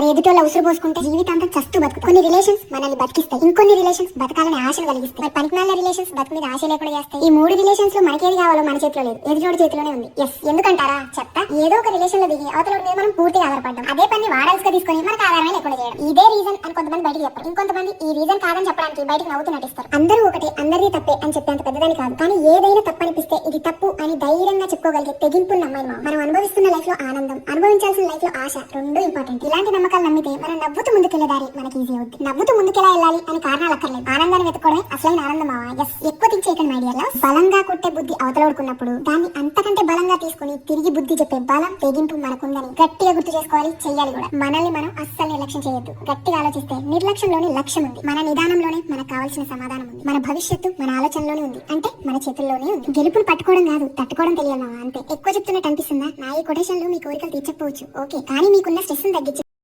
మరి ఎదుటోళ్ళ ఉసురు పోసుకుంటే జీవితాంతం చస్తూ బతుకు. కొన్ని రిలేషన్స్ మనల్ని బతికిస్తాయి, ఇంకొన్ని రిలేషన్స్ బతకాలని ఆశలు కలిగిస్తాయి. మరి పనికిమాలిన రిలేషన్స్ బతుకు మీద ఆశ లేకుండా చేస్తాయి. ఈ 3 రిలేషన్స్ లో మనకేది కావాలో మన చేతిలో లేదు, ఎదుటోడి చేతిలోనే ఉంది. ఎస్, ఎందుకంటారా చెప్తా. ఏదో ఒక రిలేషన్ లో దిగి అవతల మీద మనం పూర్తిగా ఆధారపడ్డాం. అదే పని వాడల్స్ గా తీసుకొని మనకు ఆధారమే లేకుండా చేయడం. ఇదే రీజన్ అని కొంతమంది బయటకు చెప్పారు, ఇంకొంతమంది ఈ రీజన్ కాదని చెప్పడానికి బయటకు నవ్వుతూ నటిస్తారు. అందరూ ఒకటి, అందరిది తప్పే అని చెప్పేంత పెద్దదని కాదు, కానీ ఏదైనా తప్పు అనిపిస్తే ఇది తప్పు అని ధైర్యంగా చెప్పుకోగలిగే తెగింపున్న అమ్మాయి మనం అనుభవిస్తున్న లైఫ్ లో ఆనందం, అనుభవించాల్సిన లైఫ్ లో ఆశ రెండు ఇంపార్టెంట్. ఇలాంటి నమ్మకాలు నమ్మితే మనం నవ్వుతూ ముందుకెళ్లే దారి మనకి ఈజీ అవుతుంది. నవ్వుతూ ముందుకెలా వెళ్ళాలి అని కారణాలు అక్కర్లేదు, ఆనందాన్ని వెతుక్కోవడమే అసలైన ఆనందం. ఎక్కువ థింక్ చేయకండి మై డియర్ లవ్. బలంగా కొట్టే బుద్ధి అవతలడుకున్నప్పుడు దాన్ని అంతకంటే బలంగా తీసుకుని తిరిగి బుద్ధి చెప్పే బలం, తెగింపు మనకుందని గట్టిగా గుర్తు చేసుకోవాలి, చెయ్యాలి కూడా. మనల్ని మనం అస్సలు నిర్లక్ష్యం చేయొద్దు. గట్టిగా ఆలోచిస్తే నిర్లక్ష్యంలోని లక్ష్యం ఉంది, మన నిదానంలోనే మనకు కావాల్సిన సమాధానం ఉంది, మన భవిష్యత్తు మన ఆలోచనలోనే ఉంది, అంటే మన చేతుల్లోనే ఉంది. గెలుపును పట్టుకోవడం కాదు, తట్టుకోవడం తెలియాలి అంతే. ఎక్కువ చెప్తున్నట్టు అనిపిస్తుందా? నా ఈ కొటేషన్లు మీ కోరికలు తీర్చకపోవచ్చు, ఓకే, కానీ మీకున్న స్ట్రెస్ తగ్గించి